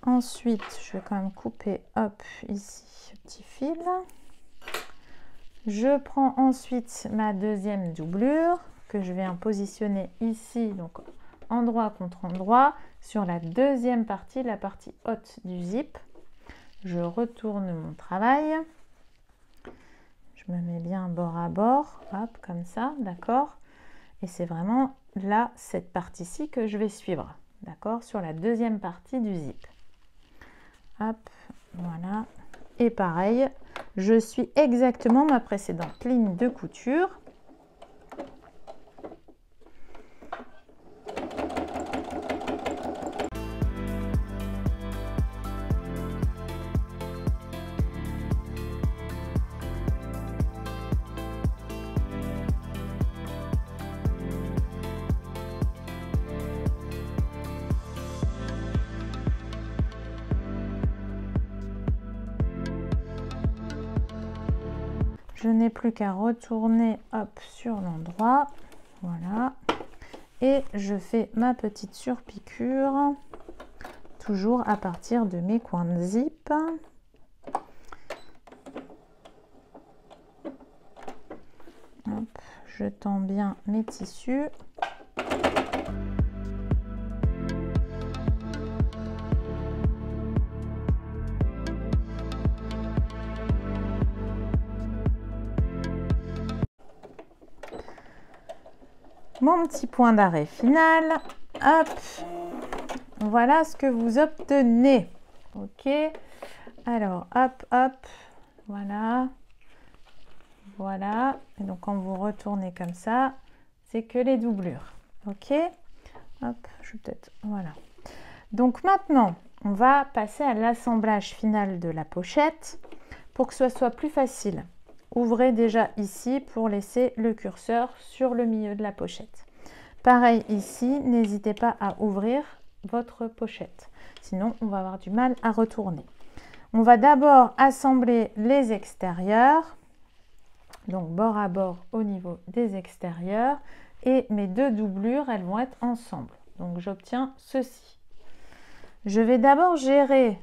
Ensuite, je vais quand même couper, hop, ici, petit fil. Je prends ensuite ma deuxième doublure que je viens positionner ici, donc endroit contre endroit, sur la deuxième partie, la partie haute du zip. Je retourne mon travail. Je me mets bien bord à bord, hop, comme ça, d'accord? Et c'est vraiment là, cette partie-ci que je vais suivre, d'accord? Sur la deuxième partie du zip. Hop, voilà. Et pareil, je suis exactement ma précédente ligne de couture. Je n'ai plus qu'à retourner, hop, sur l'endroit, voilà, et je fais ma petite surpiqûre, toujours à partir de mes coins de zip. Hop, je tends bien mes tissus. Mon petit point d'arrêt final, hop, voilà ce que vous obtenez. Ok, alors hop, hop, voilà, voilà. Et donc quand vous retournez comme ça, c'est que les doublures. Ok, hop, je vais peut-être, voilà. Donc maintenant, on va passer à l'assemblage final de la pochette pour que ce soit plus facile. Ouvrez déjà ici pour laisser le curseur sur le milieu de la pochette. Pareil ici, n'hésitez pas à ouvrir votre pochette. Sinon, on va avoir du mal à retourner. On va d'abord assembler les extérieurs. Donc, bord à bord au niveau des extérieurs. Et mes deux doublures, elles vont être ensemble. Donc, j'obtiens ceci. Je vais d'abord gérer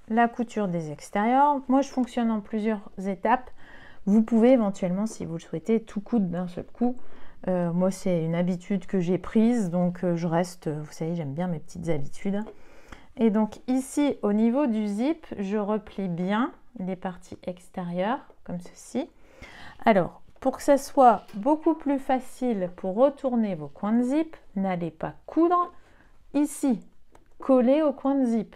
la couture des extérieurs. Moi, je fonctionne en plusieurs étapes. Vous pouvez éventuellement, si vous le souhaitez, tout coudre d'un seul coup. Moi, c'est une habitude que j'ai prise, donc je reste, vous savez, j'aime bien mes petites habitudes. Et donc ici, au niveau du zip, je replie bien les parties extérieures, comme ceci. Alors, pour que ça soit beaucoup plus facile pour retourner vos coins de zip, n'allez pas coudre ici, coller au coin de zip.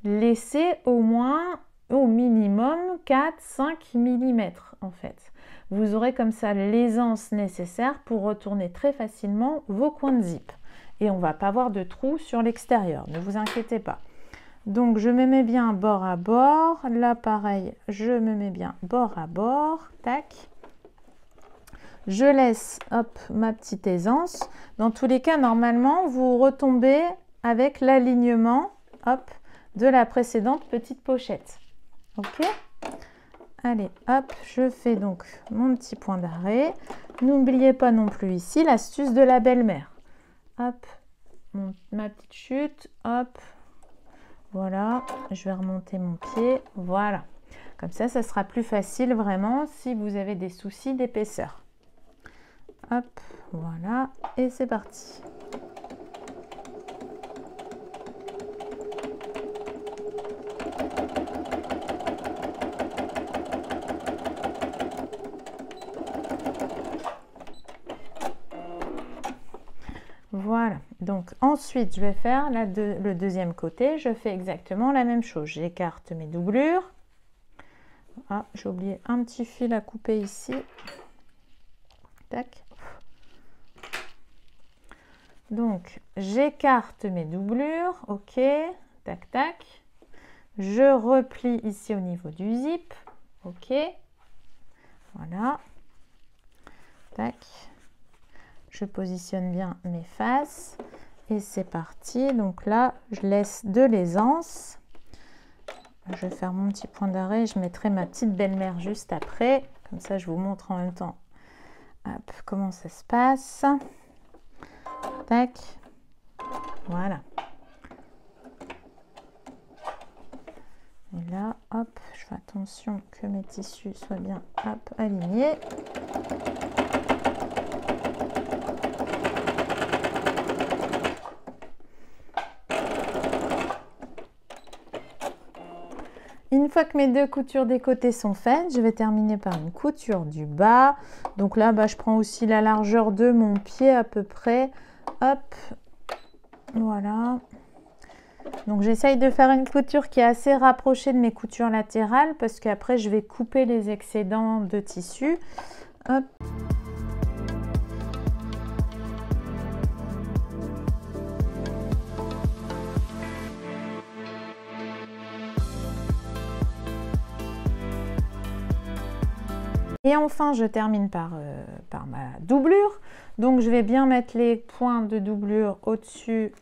Laissez au moins, au minimum, 4-5 mm en fait. Vous aurez comme ça l'aisance nécessaire pour retourner très facilement vos coins de zip. Et on ne va pas avoir de trous sur l'extérieur, ne vous inquiétez pas. Donc je me mets bien bord à bord. Là pareil, je me mets bien bord à bord. Tac. Je laisse, hop, ma petite aisance. Dans tous les cas, normalement, vous retombez avec l'alignement, hop, de la précédente petite pochette. Ok? Allez, hop, je fais donc mon petit point d'arrêt. N'oubliez pas non plus ici l'astuce de la belle-mère. Hop, ma petite chute, hop, voilà. Je vais remonter mon pied, voilà. Comme ça sera plus facile vraiment si vous avez des soucis d'épaisseur. Hop, voilà, et c'est parti. Voilà, donc ensuite je vais faire le deuxième côté, je fais exactement la même chose. J'écarte mes doublures. Ah, j'ai oublié un petit fil à couper ici. Tac. Donc j'écarte mes doublures, ok, tac tac. Je replie ici au niveau du zip, ok. Voilà. Tac. Je positionne bien mes faces et c'est parti. Donc là, je laisse de l'aisance. Je vais faire mon petit point d'arrêt. Je mettrai ma petite belle-mère juste après. Comme ça, je vous montre en même temps hop, comment ça se passe. Tac. Voilà. Et là, hop, je fais attention que mes tissus soient bien hop, alignés. Une fois que mes deux coutures des côtés sont faites, je vais terminer par une couture du bas. Donc là, je prends aussi la largeur de mon pied à peu près. Hop, voilà. Donc j'essaye de faire une couture qui est assez rapprochée de mes coutures latérales parce qu'après je vais couper les excédents de tissu. Hop. Et enfin, je termine par ma doublure. Donc, je vais bien mettre les points de doublure au-dessus.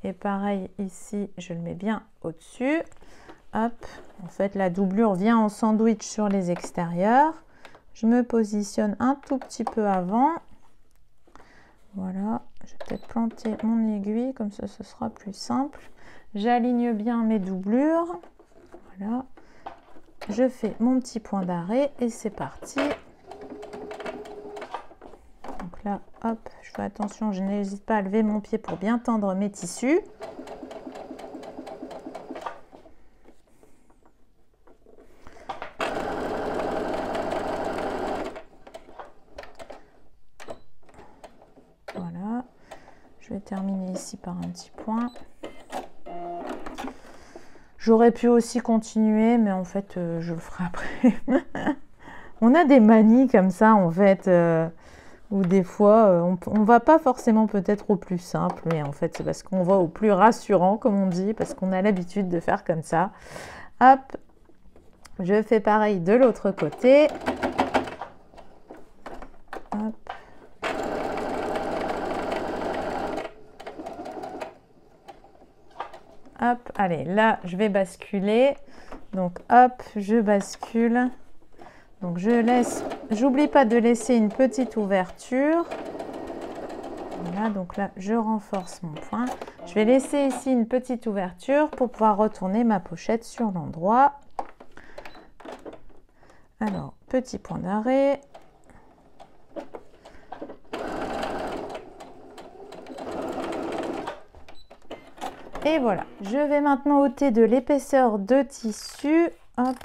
Et pareil, ici, je le mets bien au-dessus. Hop, en fait, la doublure vient en sandwich sur les extérieurs. Je me positionne un tout petit peu avant. Voilà, je vais peut-être planter mon aiguille, comme ça, ce sera plus simple. J'aligne bien mes doublures. Voilà. Je fais mon petit point d'arrêt et c'est parti. Donc là, hop, je fais attention, je n'hésite pas à lever mon pied pour bien tendre mes tissus. Voilà, je vais terminer ici par un petit point. J'aurais pu aussi continuer, mais en fait, je le ferai après. On a des manies comme ça, en fait, où des fois, on ne va pas forcément peut-être au plus simple, mais en fait, c'est parce qu'on va au plus rassurant, comme on dit, parce qu'on a l'habitude de faire comme ça. Hop, je fais pareil de l'autre côté. Hop. Hop, allez, là, je vais basculer. Donc, hop, je bascule. Donc, je laisse, j'oublie pas de laisser une petite ouverture. Voilà, donc là, je renforce mon point. Je vais laisser ici une petite ouverture pour pouvoir retourner ma pochette sur l'endroit. Alors, petit point d'arrêt. Et voilà, je vais maintenant ôter de l'épaisseur de tissu. Hop,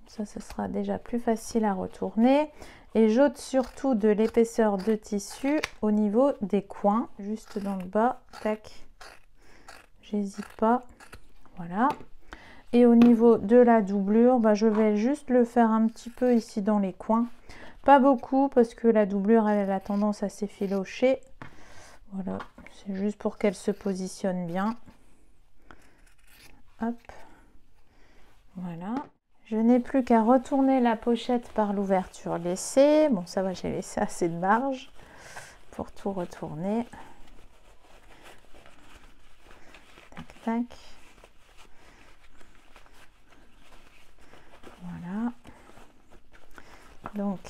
ça, ce sera déjà plus facile à retourner. Et j'ôte surtout de l'épaisseur de tissu au niveau des coins, juste dans le bas. Tac, j'hésite pas. Voilà. Et au niveau de la doublure, je vais juste le faire un petit peu ici dans les coins. Pas beaucoup parce que la doublure, elle a tendance à s'effilocher. Voilà, c'est juste pour qu'elle se positionne bien. Hop, voilà. Je n'ai plus qu'à retourner la pochette par l'ouverture laissée. Bon, ça va, j'ai laissé assez de marge pour tout retourner. Tac, tac. Voilà. Donc,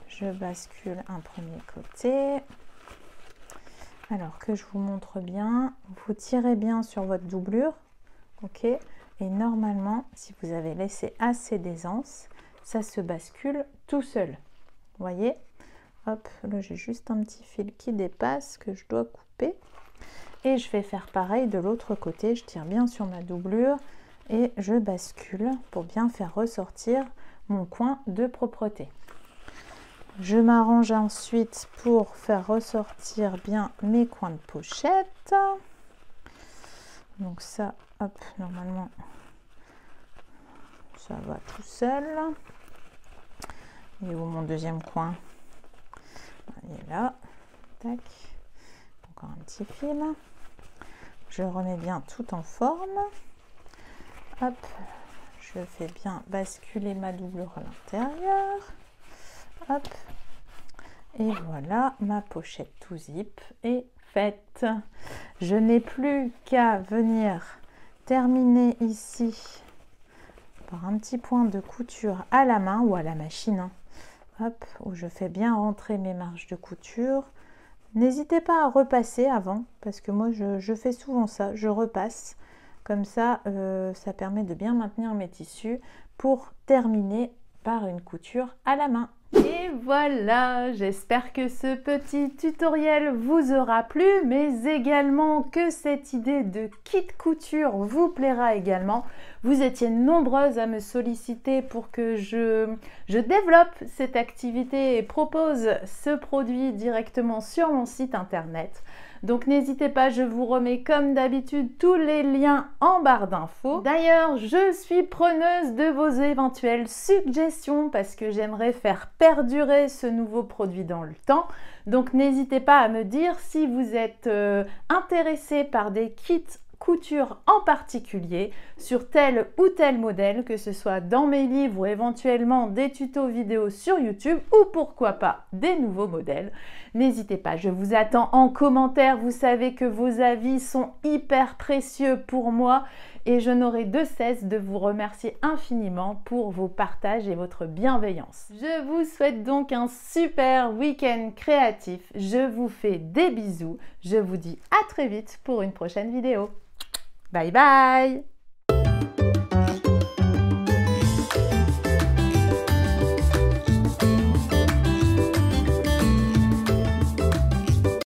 je bascule un premier côté. Alors que je vous montre bien, vous tirez bien sur votre doublure, ok? Et normalement, si vous avez laissé assez d'aisance, ça se bascule tout seul. Vous voyez? Hop, là j'ai juste un petit fil qui dépasse que je dois couper. Et je vais faire pareil de l'autre côté. Je tire bien sur ma doublure et je bascule pour bien faire ressortir mon coin de propreté. Je m'arrange ensuite pour faire ressortir bien mes coins de pochette. Donc ça, hop, normalement, ça va tout seul. Et où mon deuxième coin? Il est là. Tac. Encore un petit fil. Je remets bien tout en forme. Hop. Je fais bien basculer ma doublure à l'intérieur. Hop. Et voilà, ma pochette tout zip est faite. Je n'ai plus qu'à venir terminer ici par un petit point de couture à la main ou à la machine. Hop, où je fais bien rentrer mes marges de couture. N'hésitez pas à repasser avant, parce que moi je fais souvent ça, je repasse. Comme ça, ça permet de bien maintenir mes tissus pour terminer par une couture à la main. Et voilà, j'espère que ce petit tutoriel vous aura plu, mais également que cette idée de kit couture vous plaira également. Vous étiez nombreuses à me solliciter pour que je développe cette activité et propose ce produit directement sur mon site internet. Donc n'hésitez pas, je vous remets comme d'habitude tous les liens en barre d'infos. D'ailleurs, je suis preneuse de vos éventuelles suggestions parce que j'aimerais faire perdurer ce nouveau produit dans le temps. Donc n'hésitez pas à me dire si vous êtes intéressé par des kits couture en particulier sur tel ou tel modèle, que ce soit dans mes livres ou éventuellement des tutos vidéo sur YouTube ou pourquoi pas des nouveaux modèles. N'hésitez pas, je vous attends en commentaire. Vous savez que vos avis sont hyper précieux pour moi et je n'aurai de cesse de vous remercier infiniment pour vos partages et votre bienveillance. Je vous souhaite donc un super week-end créatif. Je vous fais des bisous. Je vous dis à très vite pour une prochaine vidéo. Bye bye!